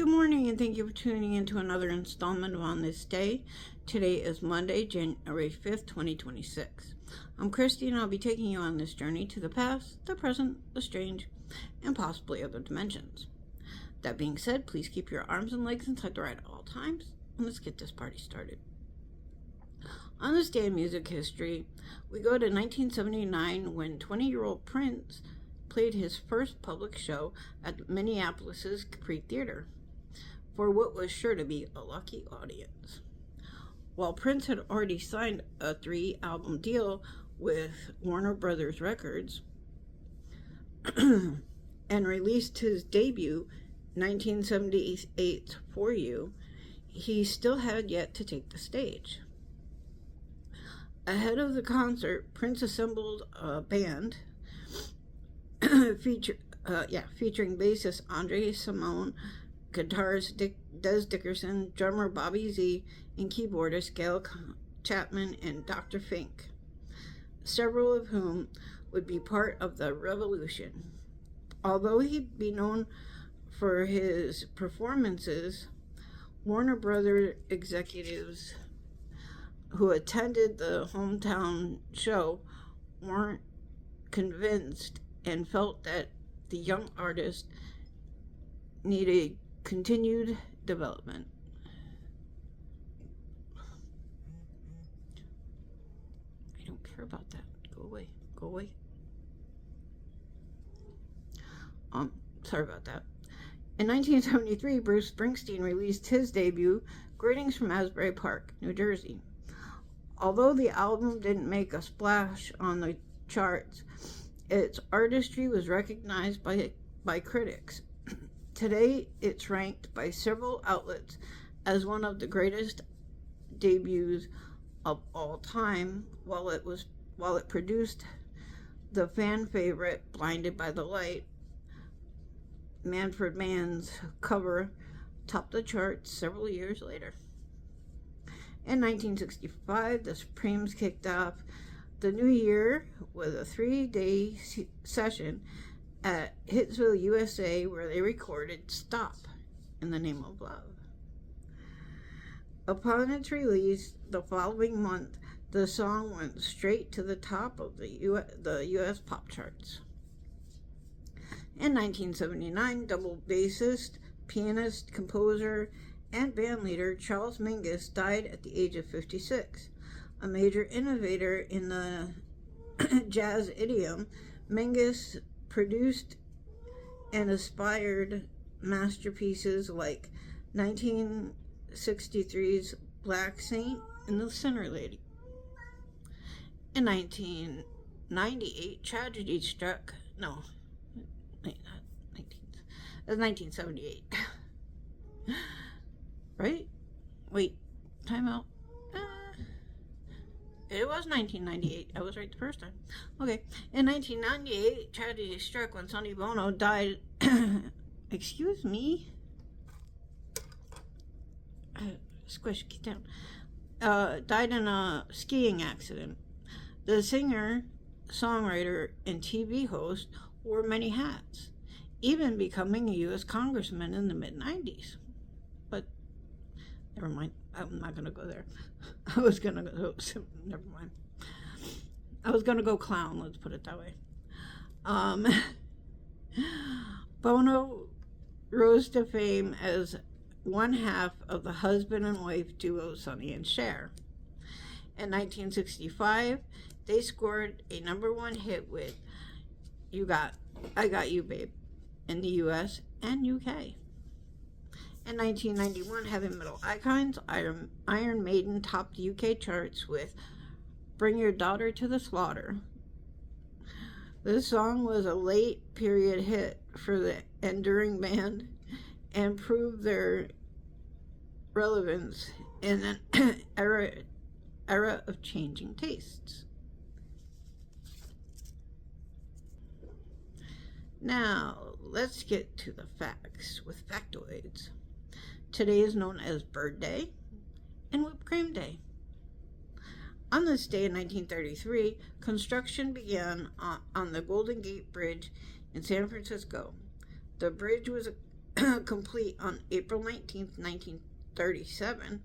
Good morning, and thank you for tuning in to another installment of On This Day. Today is Monday, January 5th, 2026. I'm Christy, and I'll be taking you on this journey to the past, the present, the strange, and possibly other dimensions. That being said, please keep your arms and legs inside the ride at all times, and let's get this party started. On this day in music history, we go to 1979 when 20-year-old Prince played his first public show at Minneapolis's Capri Theater for what was sure to be a lucky audience. While Prince had already signed a 3-album deal with Warner Brothers Records and released his debut 1978's For You, he still had yet to take the stage. Ahead of the concert, Prince assembled a band featuring bassist Andre Simone, guitarist Des Dickerson, drummer Bobby Z, and keyboardist Gail Chapman and Dr. Fink, several of whom would be part of the Revolution. Although he'd be known for his performances, Warner Brothers executives who attended the hometown show weren't convinced and felt that the young artist needed continued development. I don't care about that. Go away. Go away. Sorry about that. In 1973, Bruce Springsteen released his debut, Greetings from Asbury Park, New Jersey. Although the album didn't make a splash on the charts, its artistry was recognized by critics. Today, it's ranked by several outlets as one of the greatest debuts of all time, while it produced the fan favorite Blinded by the Light. Manfred Mann's cover topped the charts several years later. In 1965, the Supremes kicked off the new year with a 3-day session at Hitsville, USA, where they recorded Stop in the Name of Love. Upon its release the following month, the song went straight to the top of the U.S. pop charts. In 1979, double bassist, pianist, composer, and bandleader Charles Mingus died at the age of 56. A major innovator in the jazz idiom, Mingus produced and inspired masterpieces like 1963's Black Saint and The Sinner Lady. In 1998, tragedy struck. No, wait, not 19. It was 1978. Right? Wait, time out. It was 1998. I was right the first time. Okay. In 1998, tragedy struck when Sonny Bono died. Excuse me. Squish, get down. Died in a skiing accident. The singer, songwriter, and TV host wore many hats, even becoming a U.S. congressman in the mid-90s. But never mind. I'm not going to go there. I was going to go... Never mind. I was going to go clown, let's put it that way. Bono rose to fame as one half of the husband and wife duo Sonny and Cher. In 1965, they scored a #1 hit with I Got You, Babe, in the U.S. and UK. In 1991, heavy metal icons Iron Maiden topped the UK charts with Bring Your Daughter to the Slaughter. This song was a late period hit for the enduring band and proved their relevance in an era of changing tastes. Now, let's get to the facts with factoids. Today is known as Bird Day and Whipped Cream Day. On this day in 1933, construction began on the Golden Gate Bridge in San Francisco. The bridge was complete on April 19th, 1937,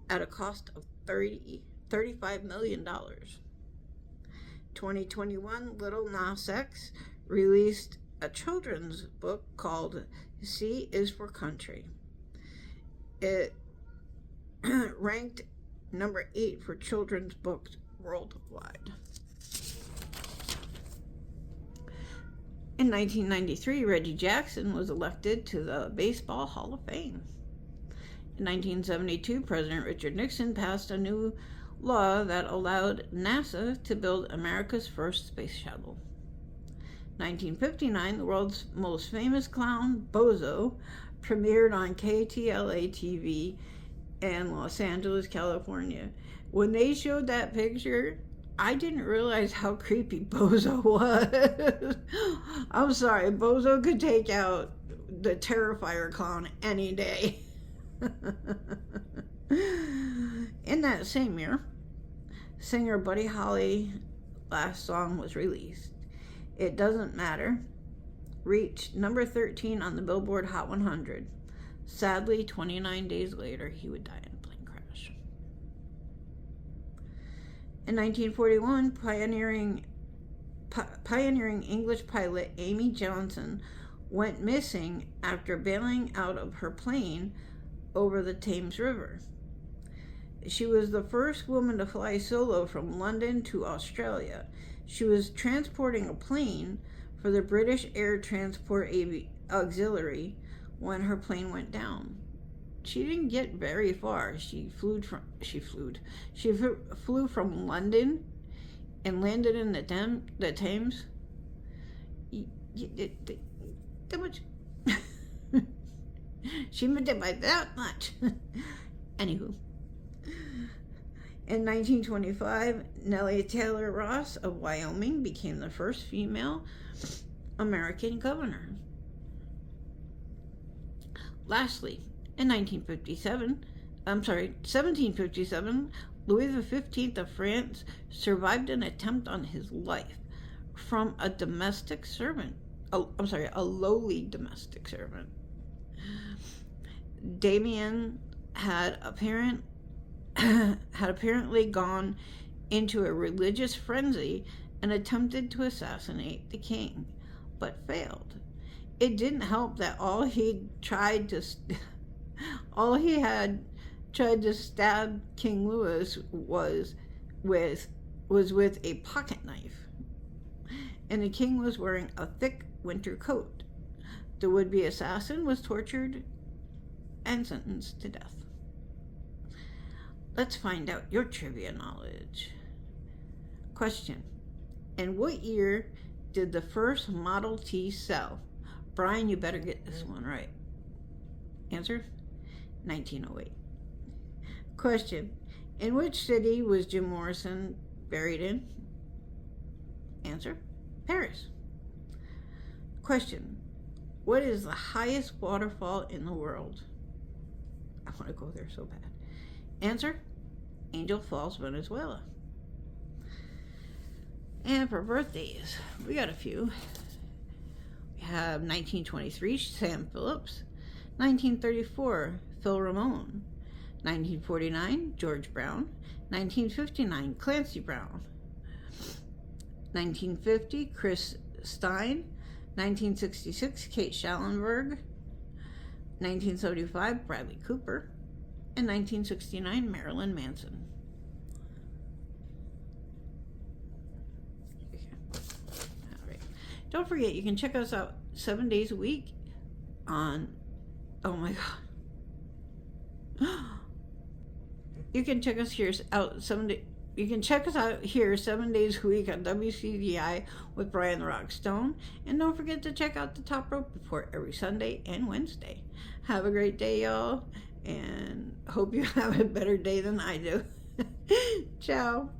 at a cost of $35 million. 2021, Little Nas X released a children's book called C is for Country. It ranked number 8 for children's books worldwide. In 1993, Reggie Jackson was elected to the Baseball Hall of Fame. In 1972, President Richard Nixon passed a new law that allowed NASA to build America's first space shuttle. 1959, the world's most famous clown, Bozo, premiered on KTLA TV in Los Angeles, California. When they showed that picture, I didn't realize how creepy Bozo was. I'm sorry, Bozo could take out the Terrifier clown any day. In that same year, singer Buddy Holly's last song was released. It Doesn't Matter reached number 13 on the Billboard Hot 100. Sadly, 29 days later, he would die in a plane crash. In 1941, pioneering English pilot Amy Johnson went missing after bailing out of her plane over the Thames River. She was the first woman to fly solo from London to Australia. She was transporting a plane for the British Air Transport Auxiliary when her plane went down. She didn't get very far. She flew from London and landed in the Thames. That much. She moved it by that much. Anywho. In 1925, Nellie Taylor Ross of Wyoming became the first female American governor. Lastly, in 1757, Louis XV of France survived an attempt on his life from a lowly domestic servant. Damien had apparently gone into a religious frenzy and attempted to assassinate the king, but failed. It didn't help that all he had tried to stab King Louis was with a pocket knife, and the king was wearing a thick winter coat. The would-be assassin was tortured and sentenced to death. Let's find out your trivia knowledge. Question: in what year did the first Model T sell? Brian, you better get this one right. Answer: 1908. Question: in which city was Jim Morrison buried in? Answer: Paris. Question: what is the highest waterfall in the world? I want to go there so bad. Answer: Angel Falls, Venezuela. And for birthdays, we got a few. We have 1923, Sam Phillips. 1934, Phil Ramone. 1949, George Brown. 1959, Clancy Brown. 1950, Chris Stein. 1966, Kate Schallenberg. 1975, Bradley Cooper. And 1969, Marilyn Manson. All right. Don't forget, you can check us out 7 days a week on, oh my God. You can check us out 7 days. You can check us out here 7 days a week on WCDI with Brian the Rock Stone. And don't forget to check out the Top Rope Report every Sunday and Wednesday. Have a great day, y'all. And hope you have a better day than I do. Ciao.